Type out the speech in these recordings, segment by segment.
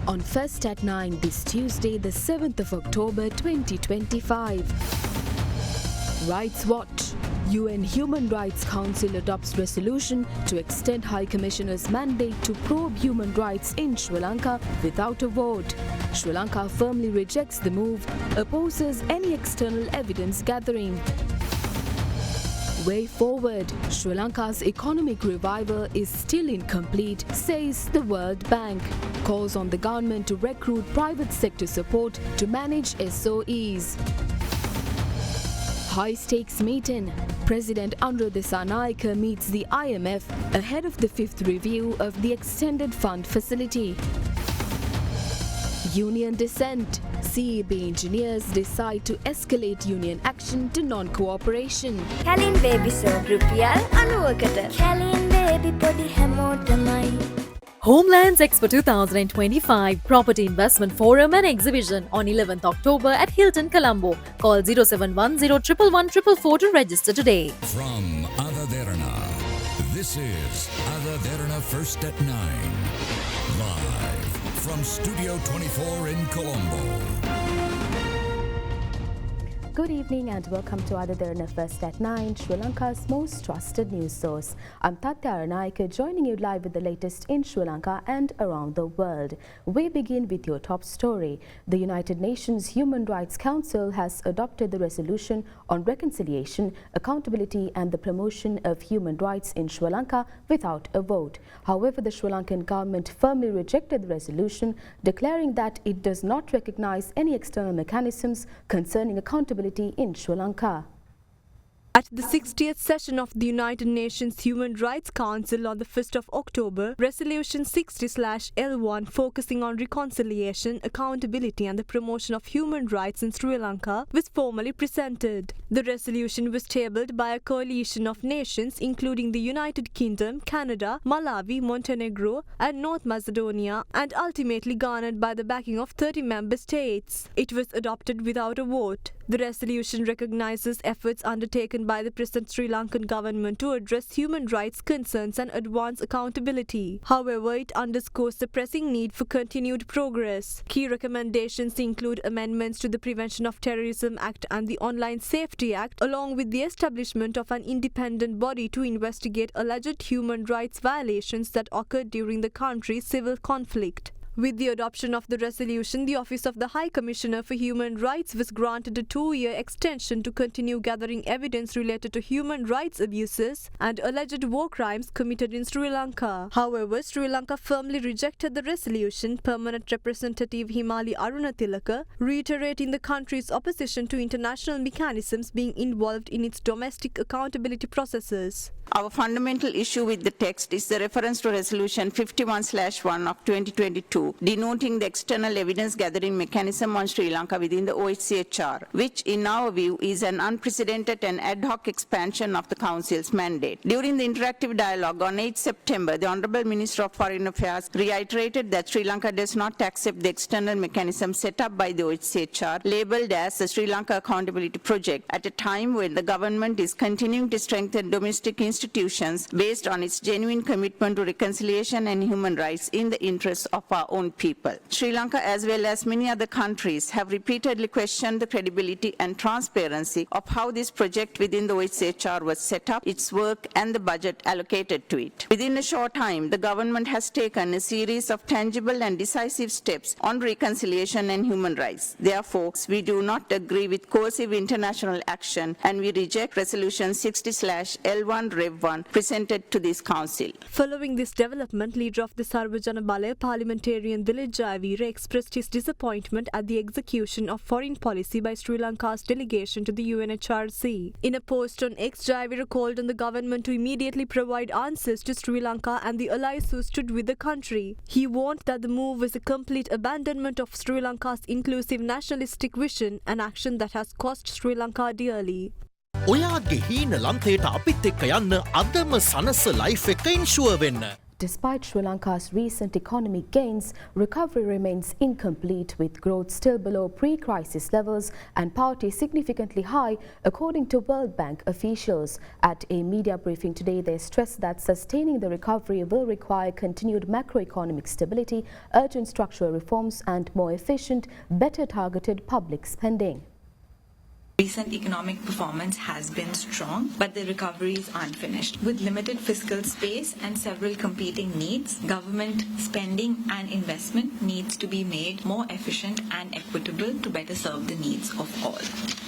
on First at 9 this Tuesday, the 7th of October 2025. Rights Watch. UN Human Rights Council adopts resolution to extend High Commissioner's mandate to probe human rights in Sri Lanka without a vote. Sri Lanka firmly rejects the move, opposes any external evidence gathering. Way forward. Sri Lanka's economic revival is still incomplete, says the World Bank. Calls on the government to recruit private sector support to manage SOEs. High-stakes meeting. President Andra Dissanayake meets the IMF ahead of the 5th review of the Extended Fund Facility. Union dissent. CEB engineers decide to escalate union action to non-cooperation. Kalin baby so rupial 90කට. Kalin baby podi හැමෝටමයි. Homelands Expo 2025 Property Investment Forum and Exhibition on 11th October at Hilton, Colombo. Call 0710 to register today. From Derana, this is Derana First at 9. Live from Studio 24 in Colombo. Good evening and welcome to Derana First at 9, Sri Lanka's most trusted news source. I'm Tatya Aranayake, joining you live with the latest in Sri Lanka and around the world. We begin with your top story. The United Nations Human Rights Council has adopted the resolution on reconciliation, accountability and the promotion of human rights in Sri Lanka without a vote. However, the Sri Lankan government firmly rejected the resolution, declaring that it does not recognize any external mechanisms concerning accountability in Sri Lanka. At the 60th session of the United Nations Human Rights Council on the 1st of October, Resolution 60/L1 focusing on reconciliation, accountability and the promotion of human rights in Sri Lanka was formally presented. The resolution was tabled by a coalition of nations including the United Kingdom, Canada, Malawi, Montenegro and North Macedonia and ultimately garnered by the backing of 30 member states. It was adopted without a vote. The resolution recognizes efforts undertaken by the present Sri Lankan government to address human rights concerns and advance accountability. However, it underscores the pressing need for continued progress. Key recommendations include amendments to the Prevention of Terrorism Act and the Online Safety Act, along with the establishment of an independent body to investigate alleged human rights violations that occurred during the country's civil conflict. With the adoption of the resolution, the Office of the High Commissioner for Human Rights was granted a 2-year extension to continue gathering evidence related to human rights abuses and alleged war crimes committed in Sri Lanka. However, Sri Lanka firmly rejected the resolution, Permanent Representative Himali Arunatilaka reiterating the country's opposition to international mechanisms being involved in its domestic accountability processes. Our fundamental issue with the text is the reference to Resolution 51/1 of 2022, denoting the external evidence gathering mechanism on Sri Lanka within the OHCHR, which in our view is an unprecedented and ad hoc expansion of the Council's mandate. During the interactive dialogue on 8 September, the Honourable Minister of Foreign Affairs reiterated that Sri Lanka does not accept the external mechanism set up by the OHCHR, labelled as the Sri Lanka Accountability Project, at a time when the government is continuing to strengthen domestic institutions based on its genuine commitment to reconciliation and human rights in the interests of our own people. Sri Lanka, as well as many other countries, have repeatedly questioned the credibility and transparency of how this project within the OHCHR was set up, its work and the budget allocated to it. Within a short time, the government has taken a series of tangible and decisive steps on reconciliation and human rights. Therefore, we do not agree with coercive international action and we reject Resolution 60/L1 Rev 1 presented to this Council. Following this development, leader of the Sarvajana Balaya parliamentarian Dilip Jayavira expressed his disappointment at the execution of foreign policy by Sri Lanka's delegation to the UNHRC. In a post on X, Jayavira called on the government to immediately provide answers to Sri Lanka and the allies who stood with the country. He warned that the move was a complete abandonment of Sri Lanka's inclusive nationalistic vision, an action that has cost Sri Lanka dearly. ඔයාගේ හීන ලන්තයට අපිත් එක්ක යන්න අදම සනස life එක ඉන්ෂුවර් වෙන්න. Despite Sri Lanka's recent economic gains, recovery remains incomplete, with growth still below pre-crisis levels and poverty significantly high, according to World Bank officials. At a media briefing today, they stressed that sustaining the recovery will require continued macroeconomic stability, urgent structural reforms and more efficient, better targeted public spending. Recent economic performance has been strong, but the recovery is unfinished. With limited fiscal space and several competing needs, government spending and investment needs to be made more efficient and equitable to better serve the needs of all.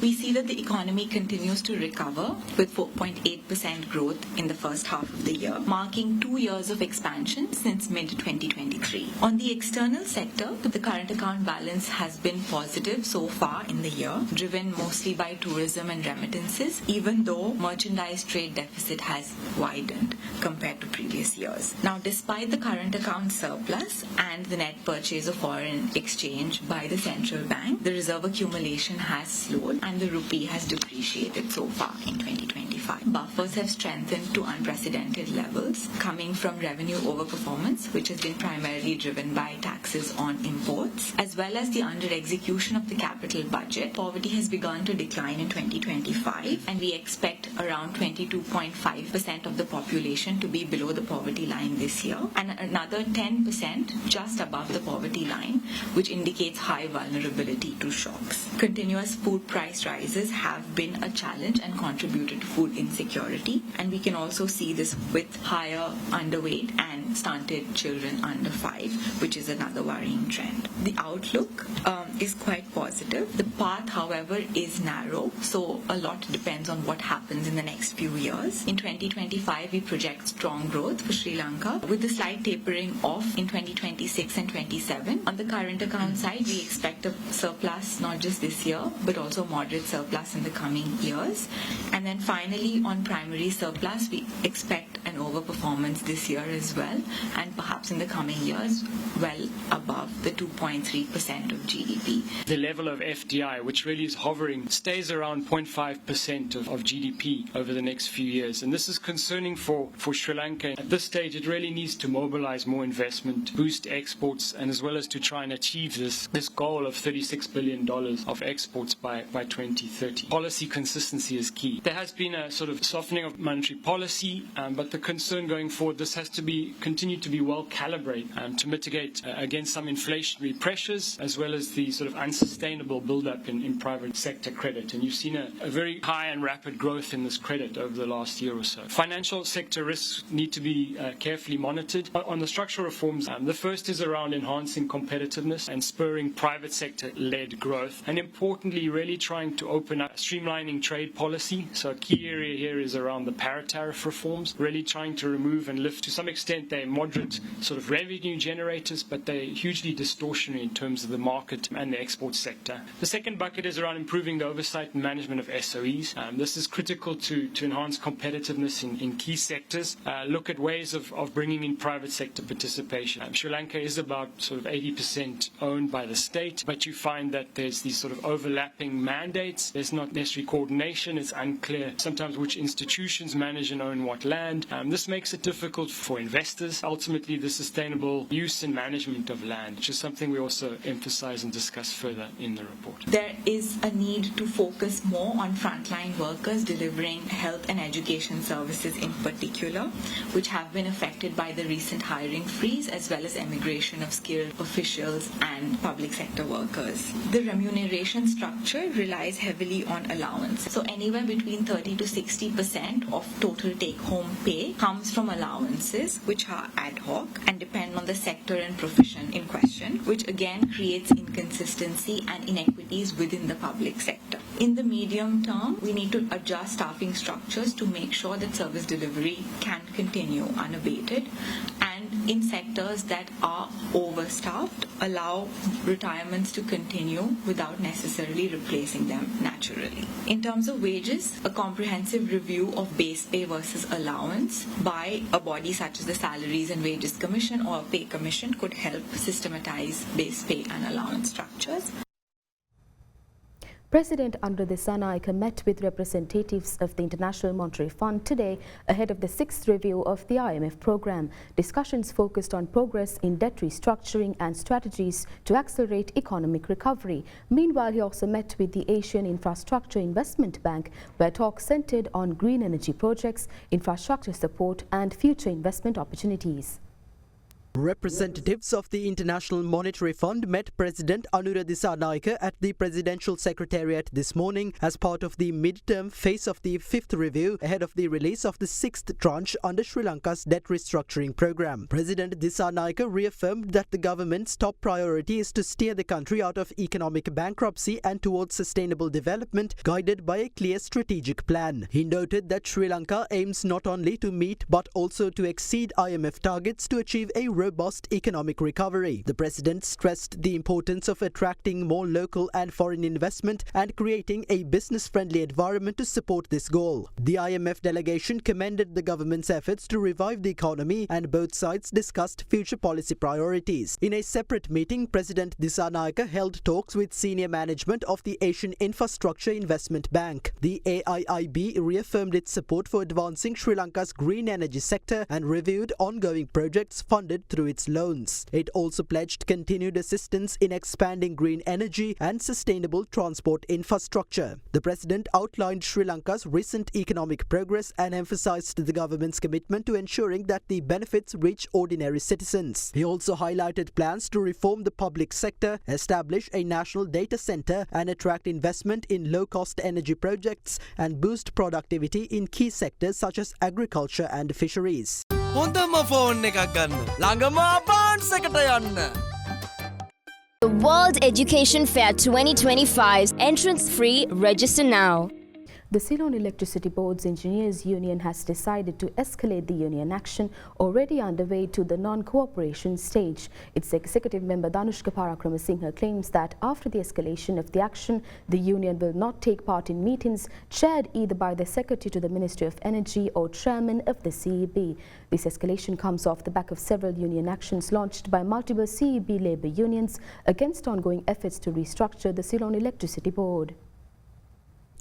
We see that the economy continues to recover with 4.8% growth in the first half of the year, marking 2 years of expansion since mid-2023. On the external sector, the current account balance has been positive so far in the year, driven mostly by tourism and remittances, even though merchandise trade deficit has widened compared to previous years. Now, despite the current account surplus and the net purchase of foreign exchange by the central bank, the reserve accumulation has slowed and the rupee has depreciated so far in 2025. Buffers have strengthened to unprecedented levels, coming from revenue overperformance, which has been primarily driven by taxes on imports, as well as the under-execution of the capital budget. Poverty has begun to decline in 2025, and we expect around 22.5% of the population to be below the poverty line this year, and another 10% just above the poverty line, which indicates high vulnerability to shocks. Continuous food price rises have been a challenge and contributed to food insecurity, and we can also see this with higher underweight and stunted children under 5, which is another worrying trend. The outlook is quite positive. The path, however, is narrow, so a lot depends on what happens in the next few years. In 2025, we project strong growth for Sri Lanka, with a slight tapering off in 2026 and 27. On the current account side, we expect a surplus not just this year, but also moderate surplus in the coming years. And then finally, on primary surplus, we expect an overperformance this year as well, and perhaps in the coming years, well above the 2.3% of GDP. The level of FDI, which really is hovering, stays around 0.5% of GDP over the next few years. And this is concerning for Sri Lanka. At this stage, it really needs to mobilize more investment, boost exports, and as well as to try and achieve this goal of $36 billion of exports by 2030. Policy consistency is key. There has been a sort of softening of monetary policy, but the concern going forward, this has to continue to be well calibrated to mitigate against some inflationary pressures, as well as the sort of unsustainable build-up in private sector credit. And you've seen a very high and rapid growth in this credit over the last year or so. Financial sector risks need to be carefully monitored. On the structural reforms, the first is around enhancing competitiveness and spurring private sector-led growth, and importantly, really trying to open up streamlining trade policy. So a key area here is around the para-tariff reforms, really trying to remove and lift. To some extent, they're moderate sort of revenue generators, but they're hugely distortionary in terms of the market and the export sector. The second bucket is around improving the oversight and management of SOEs. This is critical to enhance competitiveness in key sectors. Look at ways of bringing in private sector participation. Sri Lanka is about sort of 80% owned by the state, but you find that there's these sort of overlapping mandates. There's not necessarily coordination. It's unclear sometimes which institutions manage and own what land. This makes it difficult for investors. Ultimately, the sustainable use and management of land, which is something we also emphasize and discuss further in the report. There is a need to focus more on frontline workers delivering health and education services in particular, which have been affected by the recent hiring freeze, as well as emigration of skilled officials and public sector workers. The remuneration structure relies heavily on allowance. So anywhere between 30 to 60% of total take-home pay comes from allowances, which are ad hoc and depend on the sector and profession in question, which again creates inconsistency and inequities within the public sector. In the medium term, we need to adjust staffing structures to make sure that service delivery can continue unabated, and in sectors that are overstaffed, allow retirements to continue without necessarily replacing them naturally. In terms of wages, a comprehensive review of base pay versus allowance by a body such as the Salaries and Wages Commission or Pay Commission could help systematize base pay and allowance structures. President Anura Dissanayake met with representatives of the International Monetary Fund today ahead of the 6th review of the IMF program. Discussions focused on progress in debt restructuring and strategies to accelerate economic recovery. Meanwhile, he also met with the Asian Infrastructure Investment Bank, where talks centered on green energy projects, infrastructure support and future investment opportunities. Representatives of the International Monetary Fund met President Anura Dissanayake at the Presidential Secretariat this morning as part of the mid-term phase of the 5th review ahead of the release of the 6th tranche under Sri Lanka's debt restructuring program. President Dissanayake reaffirmed that the government's top priority is to steer the country out of economic bankruptcy and towards sustainable development, guided by a clear strategic plan. He noted that Sri Lanka aims not only to meet but also to exceed IMF targets to achieve a robust economic recovery. The president stressed the importance of attracting more local and foreign investment and creating a business-friendly environment to support this goal. The IMF delegation commended the government's efforts to revive the economy, and both sides discussed future policy priorities. In a separate meeting, President Dissanayake held talks with senior management of the Asian Infrastructure Investment Bank. The AIIB reaffirmed its support for advancing Sri Lanka's green energy sector and reviewed ongoing projects funded through its loans. It also pledged continued assistance in expanding green energy and sustainable transport infrastructure. The president outlined Sri Lanka's recent economic progress and emphasized the government's commitment to ensuring that the benefits reach ordinary citizens. He also highlighted plans to reform the public sector, establish a national data center, and attract investment in low-cost energy projects and boost productivity in key sectors such as agriculture and fisheries. හොඳම phone එකක් ගන්න. ළඟම අපාන්ස් එකට යන්න. The World Education Fair 2025's entrance free. Register now. The Ceylon Electricity Board's Engineers Union has decided to escalate the union action already underway to the non-cooperation stage. Its executive member Dhanushka Parakramasinghe claims that after the escalation of the action, the union will not take part in meetings chaired either by the Secretary to the Ministry of Energy or Chairman of the CEB. This escalation comes off the back of several union actions launched by multiple CEB labour unions against ongoing efforts to restructure the Ceylon Electricity Board.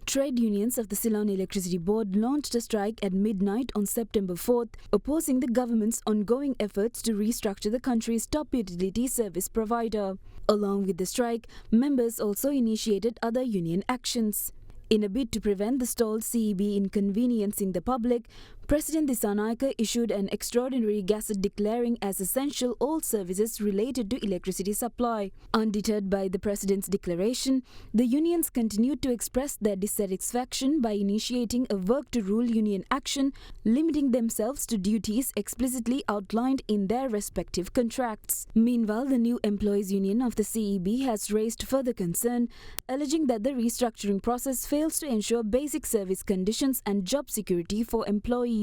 Trade unions of the Ceylon Electricity Board launched a strike at midnight on September 4th, opposing the government's ongoing efforts to restructure the country's top utility service provider. Along with the strike, members also initiated other union actions. In a bid to prevent the stalled CEB inconveniencing the public, President Dissanayake issued an extraordinary gazette declaring as essential all services related to electricity supply. Undeterred by the president's declaration, the unions continued to express their dissatisfaction by initiating a work-to-rule union action, limiting themselves to duties explicitly outlined in their respective contracts. Meanwhile, the new employees union of the CEB has raised further concern, alleging that the restructuring process fails to ensure basic service conditions and job security for employees.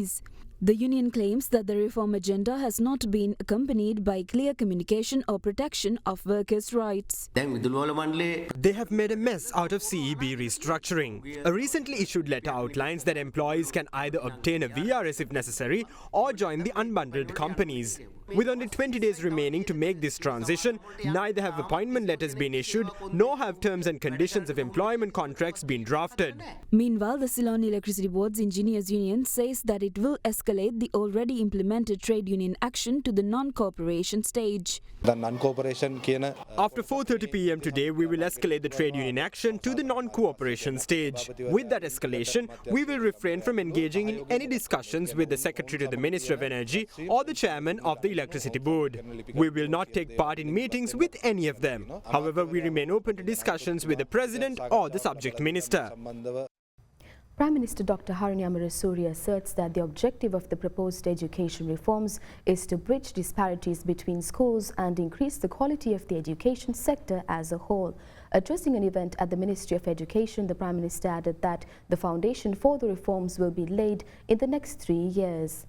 The union claims that the reform agenda has not been accompanied by clear communication or protection of workers' rights. They have made a mess out of CEB restructuring. A recently issued letter outlines that employees can either obtain a VRS if necessary or join the unbundled companies. With only 20 days remaining to make this transition, neither have appointment letters been issued, nor have terms and conditions of employment contracts been drafted. Meanwhile, the Ceylon Electricity Board's Engineers Union says that it will escalate the already implemented trade union action to the non-cooperation stage. After 4:30 p.m. today, we will escalate the trade union action to the non-cooperation stage. With that escalation, we will refrain from engaging in any discussions with the Secretary to the Ministry of Energy or the Chairman of the Electricity Board. We will not take part in meetings with any of them. However, we remain open to discussions with the President or the subject minister. Prime Minister Dr. Harini Amarasuriya asserts that the objective of the proposed education reforms is to bridge disparities between schools and increase the quality of the education sector as a whole. Addressing an event at the Ministry of Education, the Prime Minister added that the foundation for the reforms will be laid in the next 3 years.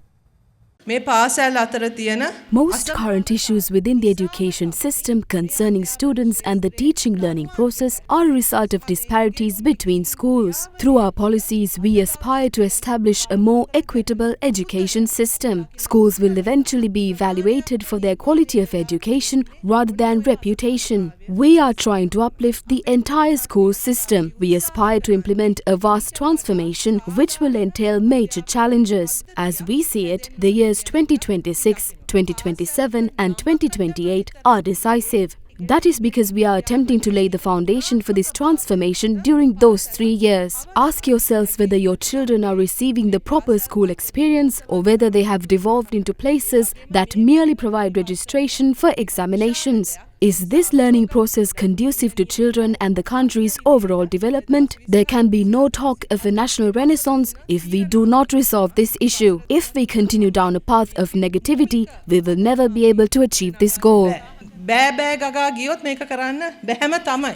මේ පාසල් අතර තියෙන Most current issues within the education system concerning students and the teaching learning process are a result of disparities between schools. Through our policies, we aspire to establish a more equitable education system. Schools will eventually be evaluated for their quality of education rather than reputation. We are trying to uplift the entire school system. We aspire to implement a vast transformation which will entail major challenges. As we see it, the years 2026, 2027 and 2028 are decisive. That is because we are attempting to lay the foundation for this transformation during those 3 years. Ask yourselves whether your children are receiving the proper school experience or whether they have devolved into places that merely provide registration for examinations. Is this learning process conducive to children and the country's overall development? There can be no talk of a national renaissance if we do not resolve this issue. If we continue down a path of negativity, we will never be able to achieve this goal. බෑ ගගා ගියොත් මේක කරන්න බැහැම තමයි.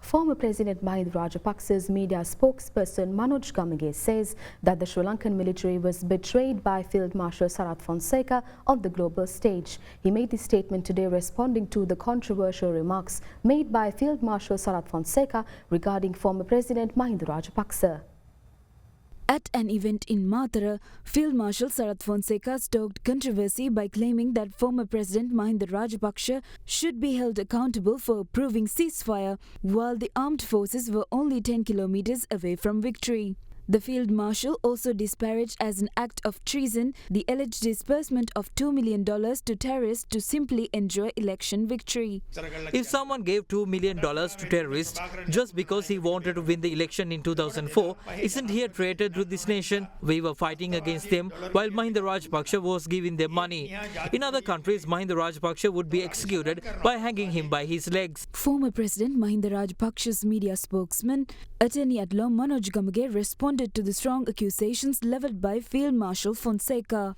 Former President Mahinda Rajapaksa's media spokesperson Manoj Gamage says that the Sri Lankan military was betrayed by Field Marshal Sarath Fonseca on the global stage. He made this statement today responding to the controversial remarks made by Field Marshal Sarath Fonseca regarding former President Mahinda Rajapaksa. At an event in Matara, Field Marshal Sarath Fonseca stoked controversy by claiming that former President Mahinda Rajapaksa should be held accountable for approving ceasefire while the armed forces were only 10 kilometers away from victory. The Field Marshal also disparaged as an act of treason the alleged disbursement of $2 million to terrorists to simply enjoy election victory. If someone gave $2 million to terrorists just because he wanted to win the election in 2004, isn't he a traitor to this nation? We were fighting against them while Mahinda Rajapaksa was giving them money. In other countries, Mahinda Rajapaksa would be executed by hanging him by his legs. Former President Mahinda Rajapaksa's media spokesman, Attorney at Law Manoj Gamage, responded to the strong accusations levelled by Field Marshal Fonseca.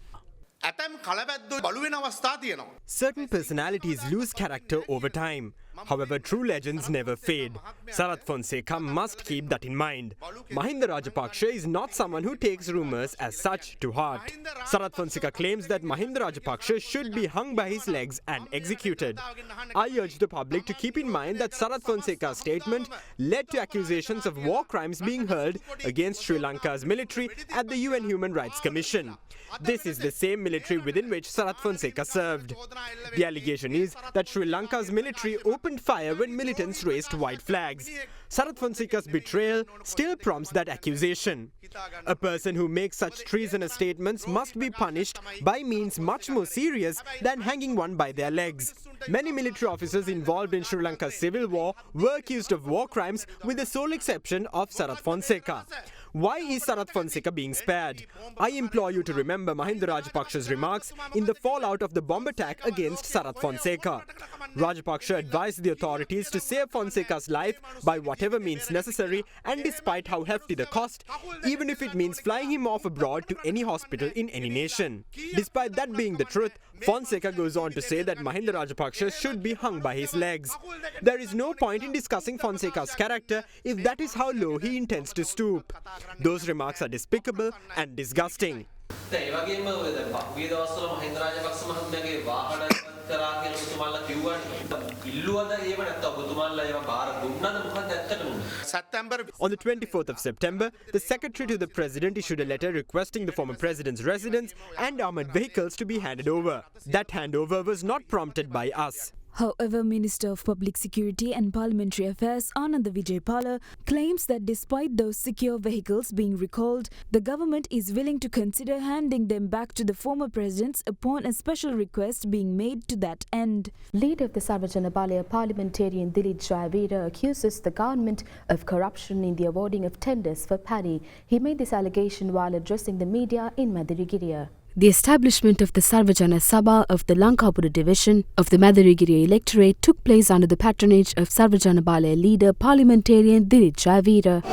Certain personalities lose character over time. However, true legends never fade. Sarath Fonseca must keep that in mind. Mahinda Rajapaksa is not someone who takes rumours as such to heart. Sarath Fonseca claims that Mahinda Rajapaksa should be hung by his legs and executed. I urge the public to keep in mind that Sarath Fonseca's statement led to accusations of war crimes being hurled against Sri Lanka's military at the UN Human Rights Commission. This is the same military within which Sarath Fonseca served. The allegation is that Sri Lanka's military opened fire when militants raised white flags. Sarath Fonseca's betrayal still prompts that accusation. A person who makes such treasonous statements must be punished by means much more serious than hanging one by their legs. Many military officers involved in Sri Lanka's civil war were accused of war crimes with the sole exception of Sarath Fonseca. Why is Sarath Fonseca being spared? I implore you to remember Mahinda Rajapaksa's remarks in the fallout of the bomb attack against Sarath Fonseca. Rajapaksa advised the authorities to save Fonseca's life by whatever means necessary, and despite how hefty the cost, even if it means flying him off abroad to any hospital in any nation. Despite that being the truth, Fonseca goes on to say that Mahinda Rajapaksa should be hung by his legs. There is no point in discussing Fonseca's character if that is how low he intends to stoop. Those remarks are despicable and disgusting. On the 24th of September, the Secretary to the President issued a letter requesting the former President's residence and armoured vehicles to be handed over. That handover was not prompted by us. However, Minister of Public Security and Parliamentary Affairs Ananda Vijaypala claims that despite those secure vehicles being recalled, the government is willing to consider handing them back to the former presidents upon a special request being made to that end. Leader of the Sarvajana Balaya parliamentarian Dilip Jayavira accuses the government of corruption in the awarding of tenders for paddy. He made this allegation while addressing the media in Madirigiriya. The establishment of the Sarvajana Sabha of the Lankapura division of the Madirigiri electorate took place under the patronage of Sarvajana Balaya leader parliamentarian Dilip Jayavira.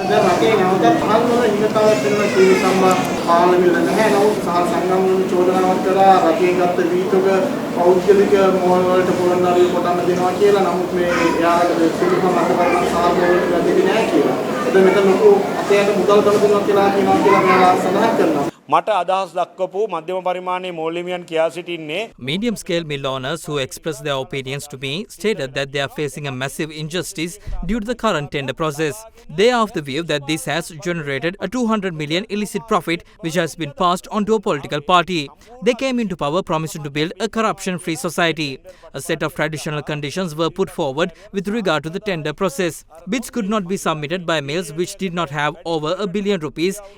මට අදහස් දක්වපු මධ්‍යම පරිමාණයේ මෝල්හිමියන් කියා සිටින්නේ medium-scale mill owners who expressed their opinions to me stated that they are facing a massive injustice due to the current tender process. They are of the view that this has generated a 200 million illicit profit which has been passed on to a political party. They came into power promising to build a corruption-free society. A set of traditional conditions were put forward with regard to the tender process. Bids could not be submitted by mills which did not have over ₹1 billion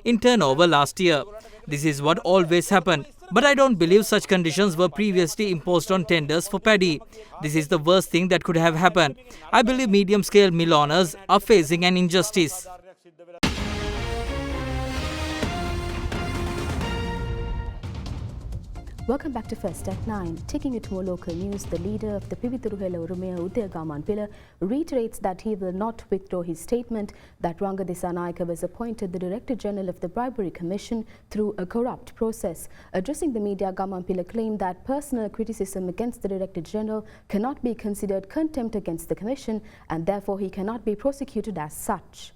in turnover last year. This is what always happened. But I don't believe such conditions were previously imposed on tenders for paddy. This is the worst thing that could have happened. I believe medium-scale mill owners are facing an injustice. Welcome back to First at 9. Taking it to more local news, the leader of the Pivituruhela Urumaya Udayagamanpila reiterates that he will not withdraw his statement that Ranga Disanayake was appointed the Director General of the Bribery Commission through a corrupt process. Addressing the media, Gamanpila claimed that personal criticism against the Director General cannot be considered contempt against the Commission and therefore he cannot be prosecuted as such.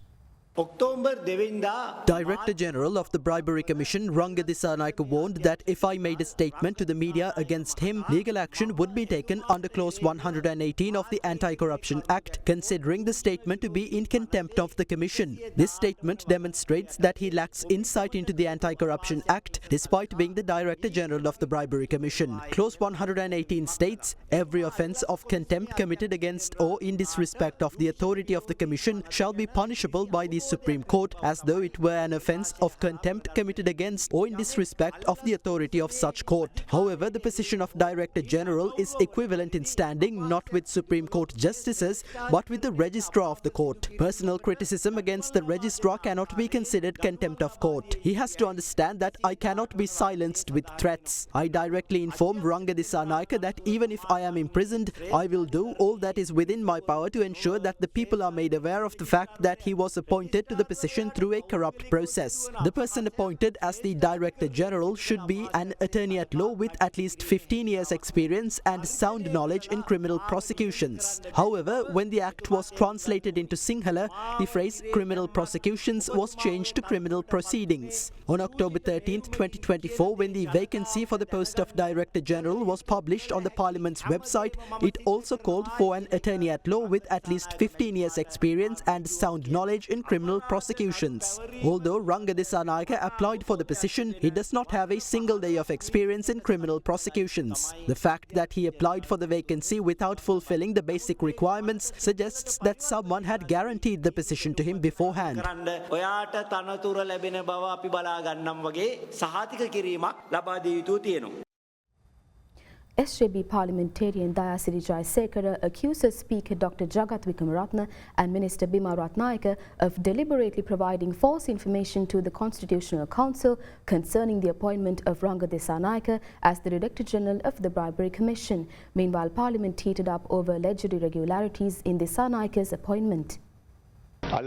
Director General of the Bribery Commission Ranga Disanayake warned that if I made a statement to the media against him, legal action would be taken under Clause 118 of the Anti-Corruption Act, considering the statement to be in contempt of the Commission. This statement demonstrates that he lacks insight into the Anti-Corruption Act, despite being the Director General of the Bribery Commission. Clause 118 states, every offence of contempt committed against or in disrespect of the authority of the Commission shall be punishable by the Supreme Court as though it were an offence of contempt committed against or in disrespect of the authority of such court. However, the position of Director General is equivalent in standing not with Supreme Court justices but with the Registrar of the court. Personal criticism against the Registrar cannot be considered contempt of court. He has to understand that I cannot be silenced with threats. I directly inform Ranga Disanayake that even if I am imprisoned, I will do all that is within my power to ensure that the people are made aware of the fact that he was appointed to the position through a corrupt process. The person appointed as the Director General should be an attorney at law with at least 15 years experience and sound knowledge in criminal prosecutions. However, when the act was translated into Sinhala, the phrase criminal prosecutions was changed to criminal proceedings. On October 13, 2024, when the vacancy for the post of Director General was published on the Parliament's website, it also called for an attorney at law with at least 15 years experience and sound knowledge in criminal prosecutions. Although Ranga Disanayake applied for the position, he does not have a single day of experience in criminal prosecutions. The fact that he applied for the vacancy without fulfilling the basic requirements suggests that someone had guaranteed the position to him beforehand. SJB parliamentarian Dayasiri Jayasekara accuses Speaker Dr. Jagat Wickramaratne and Minister Bima Ratnayake of deliberately providing false information to the Constitutional Council concerning the appointment of Ranga Disanayake as the Director General of the Bribery Commission. Meanwhile, Parliament heated up over alleged irregularities in Disanayake's appointment. In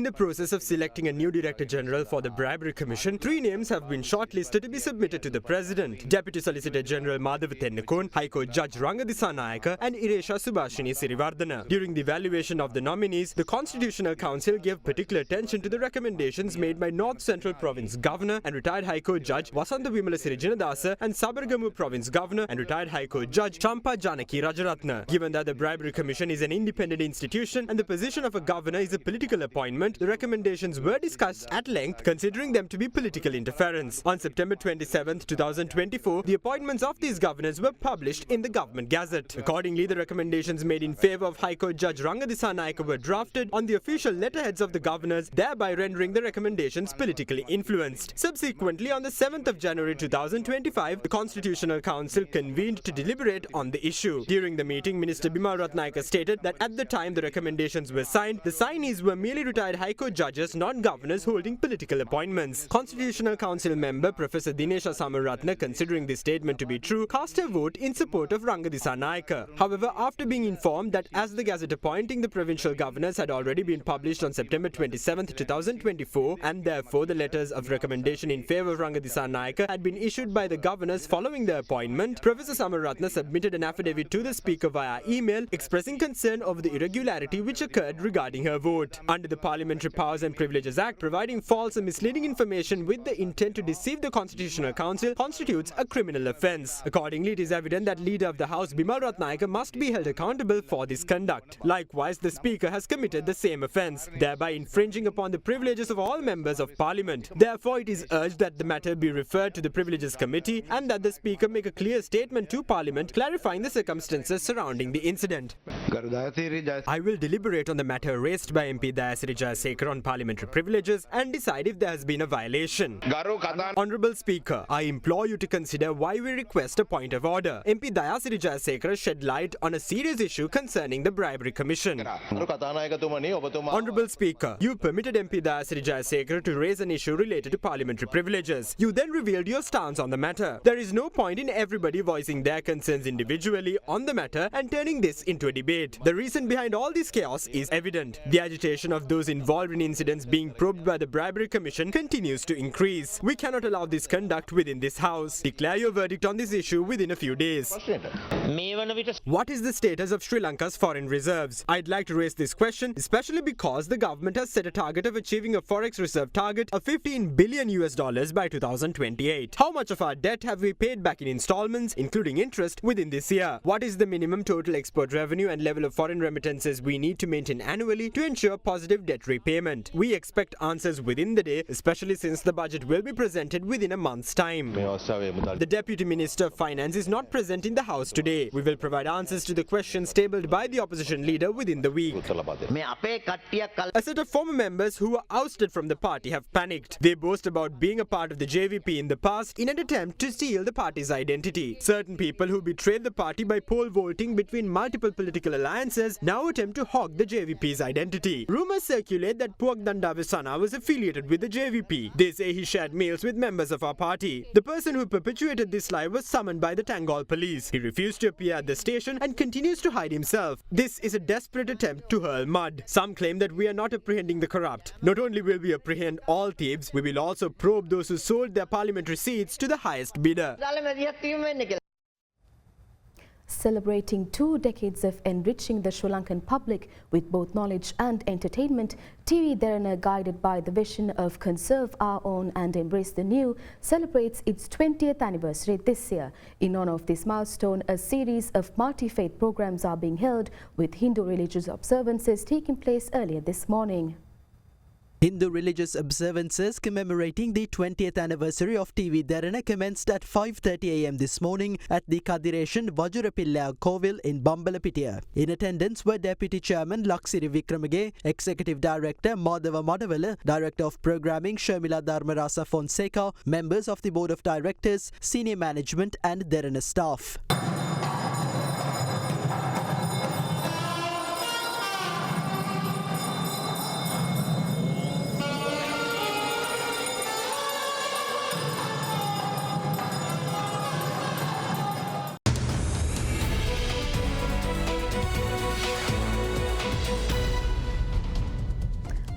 the process of selecting a new Director General for the Bribery Commission, 3 names have been shortlisted to be submitted to the President. Deputy Solicitor General Madhav Tennakon, High Court Judge Ranga Disanayake and Iresha Subhashini Sirivardhana. During the evaluation of the nominees, the Constitutional Council gave particular attention to the recommendations made by North Central Province Governor and retired High Court Judge Wasantha Wimalasiri Jinadasa and Sabaragamu Province Governor and retired High Court Judge Champa Janaki Rajaratna. Given that the Bribery Commission is an independent institution and the position of a governor is a political appointment, the recommendations were discussed at length, considering them to be political interference. On September 27, 2024, the appointments of these governors were published in the Government Gazette. Accordingly, the recommendations made in favour of High Court Judge Ranga Disanayake were drafted on the official letterheads of the governors, thereby rendering the recommendations politically influenced. Subsequently, on the 7th of January 2025, the Constitutional Council convened to deliberate on the issue. During the meeting, Minister Bima Ratnayake stated that at the time the recommendations were signed, the signees were merely retired High Court judges, not governors holding political appointments. Constitutional Council member Professor Dinesha Samaratna, considering this statement to be true, cast a vote in support of Ranga Disanayake. However, after being informed that as the Gazette appointing the provincial governors had already been published on September 27, 2024, and therefore the letters of recommendation in favour of Ranga Disanayake had been issued by the governors following the appointment, Professor Samaratna submitted an affidavit to the Speaker via email expressing concern over the irregularity which occurred regarding her vote. Under the Parliamentary Powers and Privileges Act, providing false or misleading information with the intent to deceive the Constitutional Council constitutes a criminal offence. Accordingly, it is evident that Leader of the House Bimal Ratnayaka must be held accountable for this conduct. Likewise, the Speaker has committed the same offence, thereby infringing upon the privileges of all members of Parliament. Therefore, it is urged that the matter be referred to the Privileges Committee and that the Speaker make a clear statement to Parliament clarifying the circumstances surrounding the incident. I will deliberate on the matter raised by MP Dayasiri Jayasekara on parliamentary privileges and decide if there has been a violation. Honourable Speaker, I implore you to consider why we request a point of order. MP Dayasiri Jayasekara shed light on a serious issue concerning the Bribery Commission. Honourable Speaker, you permitted MP Dayasiri Jayasekara to raise an issue related to parliamentary privileges. You then revealed your stance on the matter. There is no point in everybody voicing their concerns individually on the matter and turning this into a debate. The reason behind all this chaos is evident. The agitation of those involved in incidents being probed by the Bribery Commission continues to increase. We cannot allow this conduct within this House. Declare your verdict on this issue within a few days. What is the status of Sri Lanka's foreign reserves? I'd like to raise this question, especially because the government has set a target of achieving a forex reserve target of $15 billion by 2028. How much of our debt have we paid back in installments, including interest, within this year? What is the minimum total export revenue and level of foreign remittances we need to maintain annually to ensure positive debt repayment? We expect answers within the day, especially since the budget will be presented within a month's time. The Deputy Minister of Finance is not present in the House today. We will provide answers to the questions tabled by the opposition leader within the week. A set of former members who were ousted from the party have panicked. They boast about being a part of the JVP in the past in an attempt to steal the party's identity. Certain people who betrayed the party by pole vaulting between multiple political alliances now attempt to hog the JVP's identity. Rumours circulate that Puak Dandavisana was affiliated with the JVP. They say he shared meals with members of our party. The person who perpetuated this lie was summoned by the Tangol police. He refused to appear at the station and continues to hide himself. This is a desperate attempt to hurl mud. Some claim that we are not apprehending the corrupt. Not only will we apprehend all thieves, we will also probe those who sold their parliamentary seats to the highest bidder. Celebrating 2 decades of enriching the Sri Lankan public with both knowledge and entertainment, TV Derana, guided by the vision of conserve our own and embrace the new, celebrates its 20th anniversary this year. In honor of this milestone, a series of multi-faith programs are being held, with Hindu religious observances taking place earlier this morning. Hindu religious observances commemorating the 20th anniversary of TV Derana commenced at 5:30 am this morning at the Kadireshan Vajurapilla Kovil in Bambalapitiya. In attendance were Deputy Chairman Laksiri Wickremage, Executive Director Madhava Madavala, Director of Programming Shamila Dharmarasa Fonseca, members of the Board of Directors, senior management and Derana staff.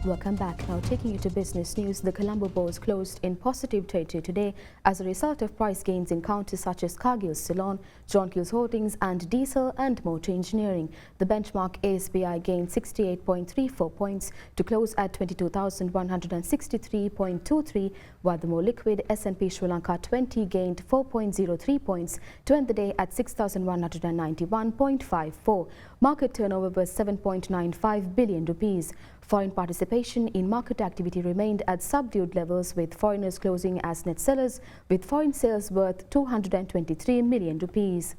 Welcome back. Now taking you to business news, the Colombo Bourse closed in positive territory today as a result of price gains in counters such as Cargill's Ceylon, John Keel's Holdings and Diesel and Motor Engineering. The benchmark ASBI gained 68.34 points to close at 22,163.23, while the more liquid S&P Sri Lanka 20 gained 4.03 points to end the day at 6,191.54. Market turnover was 7.95 billion rupees. Foreign participation in market activity remained at subdued levels, with foreigners closing as net sellers, with foreign sales worth 223 million rupees.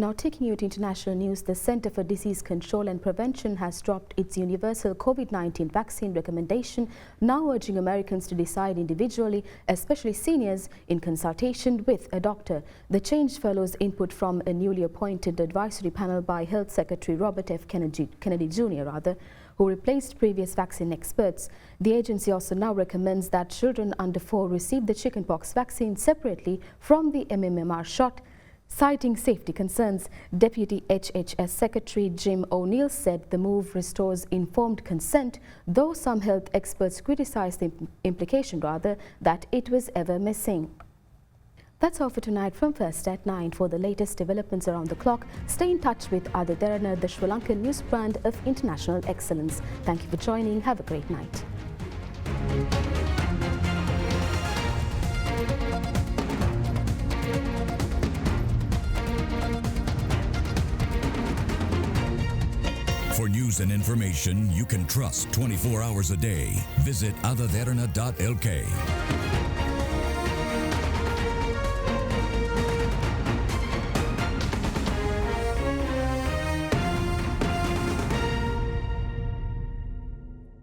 Now taking you to international news, the Centre for Disease Control and Prevention has dropped its universal COVID-19 vaccine recommendation, now urging Americans to decide individually, especially seniors, in consultation with a doctor. The change follows input from a newly appointed advisory panel by Health Secretary Robert F. Kennedy Jr., who replaced previous vaccine experts. The agency also now recommends that children under 4 receive the chickenpox vaccine separately from the MMR shot. Citing safety concerns, Deputy HHS Secretary Jim O'Neill said the move restores informed consent, though some health experts criticized the implication that it was ever missing. That's all for tonight from First at 9. For the latest developments around the clock, stay in touch with Ada Derana, the Sri Lankan news brand of international excellence. Thank you for joining. Have a great night. For news and information you can trust 24 hours a day, visit adaderana.lk.